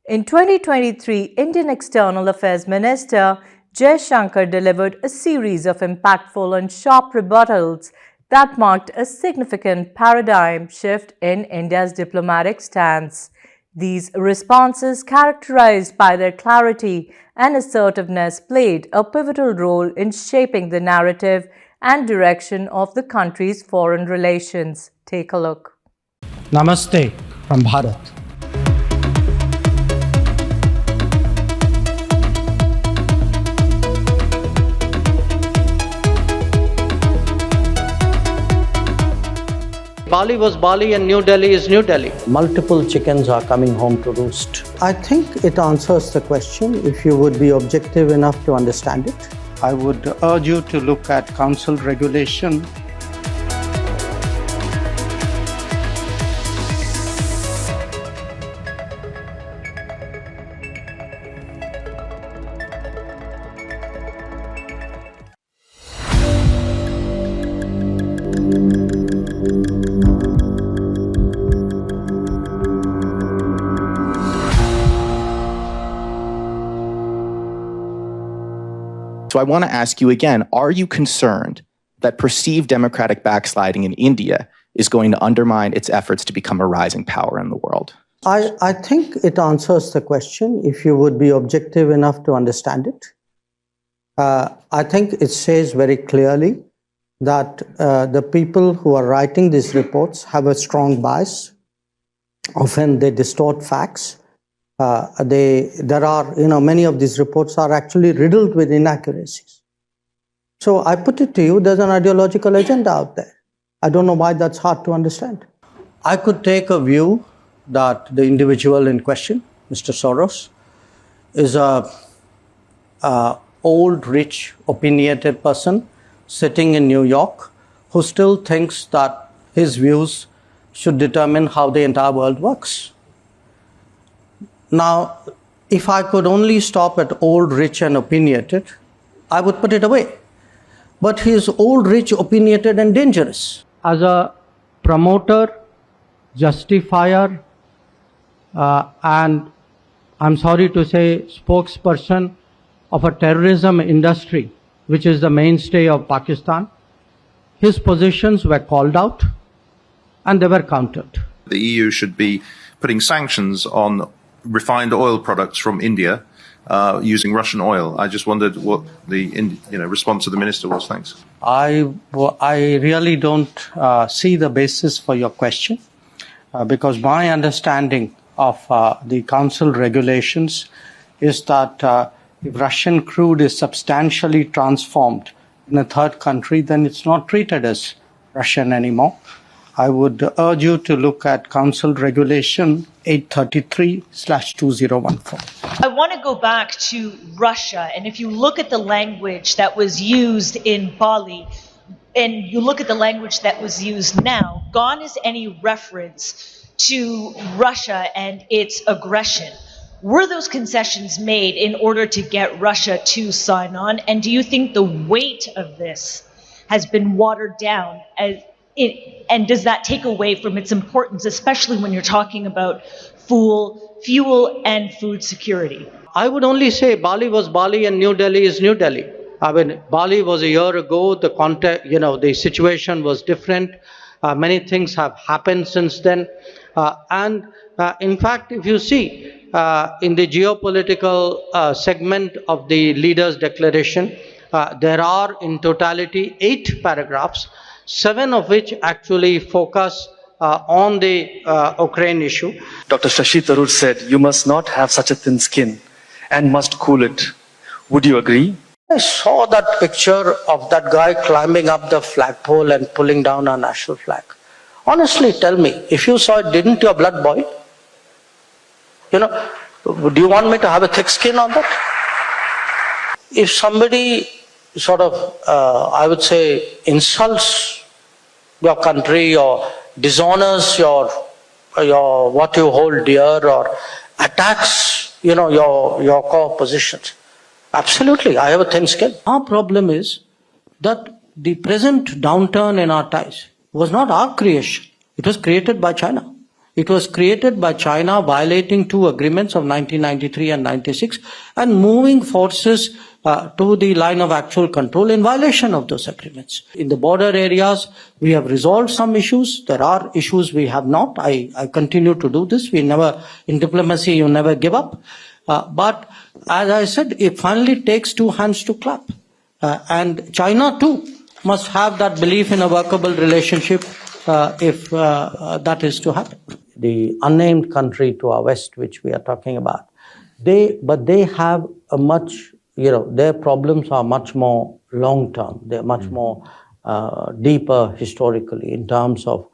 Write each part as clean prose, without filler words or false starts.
In 2023, Indian External Affairs Minister Jaishankar delivered a series of impactful and sharp rebuttals that marked a significant paradigm shift in India's diplomatic stance. These responses, characterized by their clarity and assertiveness, played a pivotal role in shaping the narrative and direction of the country's foreign relations. Take a look. Namaste from Bharat. Bali was Bali and New Delhi is New Delhi. Multiple chickens are coming home to roost. I think it answers the question if you would be objective enough to understand it. I would urge you to look at Council Regulation. So I want to ask you again, are you concerned that perceived democratic backsliding in India is going to undermine its efforts to become a rising power in the world? I think it answers the question if you would be objective enough to understand it. I think it says very clearly that the people who are writing these reports have a strong bias. Often they distort facts. Many of these reports are actually riddled with inaccuracies. So I put it to you, there's an ideological agenda out there. I don't know why that's hard to understand. I could take a view that the individual in question, Mr. Soros, is a old, rich, opinionated person sitting in New York who still thinks that his views should determine how the entire world works. Now, if I could only stop at old, rich and opinionated, I would put it away. But he is old, rich, opinionated and dangerous. As a promoter, justifier, and I'm sorry to say spokesperson of a terrorism industry, which is the mainstay of Pakistan, his positions were called out and they were countered. The EU should be putting sanctions on refined oil products from India using Russian oil. I just wondered what the response of the minister was. Thanks. I really don't see the basis for your question because my understanding of the council regulations is that if Russian crude is substantially transformed in a third country, then it's not treated as Russian anymore. I would urge you to look at Council Regulation 833/2014. I want to go back to Russia, and if you look at the language that was used in Bali, and you look at the language that was used now, gone is any reference to Russia and its aggression. Were those concessions made in order to get Russia to sign on? And do you think the weight of this has been watered down and does that take away from its importance, especially when you're talking about fuel and food security? I would only say Bali was Bali and New Delhi is New Delhi. I mean, Bali was a year ago. The context, the situation was different. Many things have happened since then. In fact, if you see in the geopolitical segment of the leaders' declaration, there are in totality 8 paragraphs, 7 of which actually focus on the Ukraine issue. Dr. Shashi Tharoor said, you must not have such a thin skin and must cool it. Would you agree? I saw that picture of that guy climbing up the flagpole and pulling down our national flag. Honestly, tell me, if you saw it, didn't your blood boil? Do you want me to have a thick skin on that? If somebody sort of, I would say, insults your country or dishonors your what you hold dear or attacks, your core positions, absolutely, I have a thin skin. Our problem is that the present downturn in our ties was not our creation. It was created by China. It was created by China violating two agreements of 1993 and 96 and moving forces to the line of actual control in violation of those agreements. In the border areas, we have resolved some issues. There are issues we have not. I continue to do this. In diplomacy, you never give up. But as I said, it finally takes two hands to clap. And China too must have that belief in a workable relationship if that is to happen. The unnamed country to our west, which we are talking about, they have a much, their problems are much more long term. They're much more deeper historically in terms of,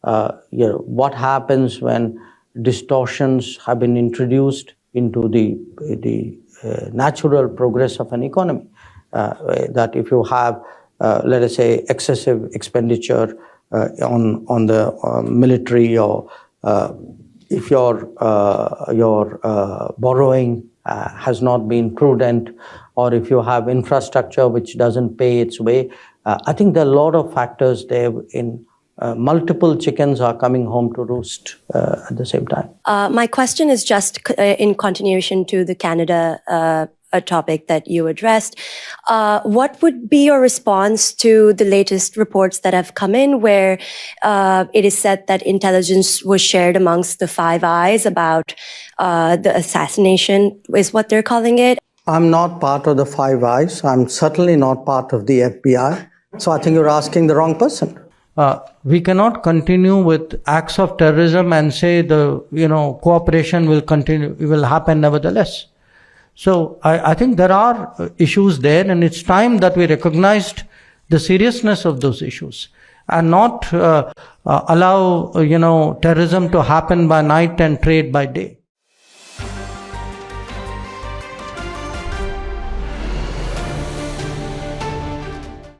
what happens when distortions have been introduced into the natural progress of an economy. That if you have, let us say, excessive expenditure on the military, or if your borrowing has not been prudent, or if you have infrastructure which doesn't pay its way, I think there are a lot of factors there. In multiple chickens are coming home to roost at the same time. My question is just in continuation to the Canada a topic that you addressed. What would be your response to the latest reports that have come in where it is said that intelligence was shared amongst the Five Eyes about the assassination, is what they're calling it? I'm not part of the Five Eyes. I'm certainly not part of the FBI. So I think you're asking the wrong person. We cannot continue with acts of terrorism and say the cooperation will happen nevertheless. So I think there are issues there, and it's time that we recognized the seriousness of those issues and not allow terrorism to happen by night and trade by day.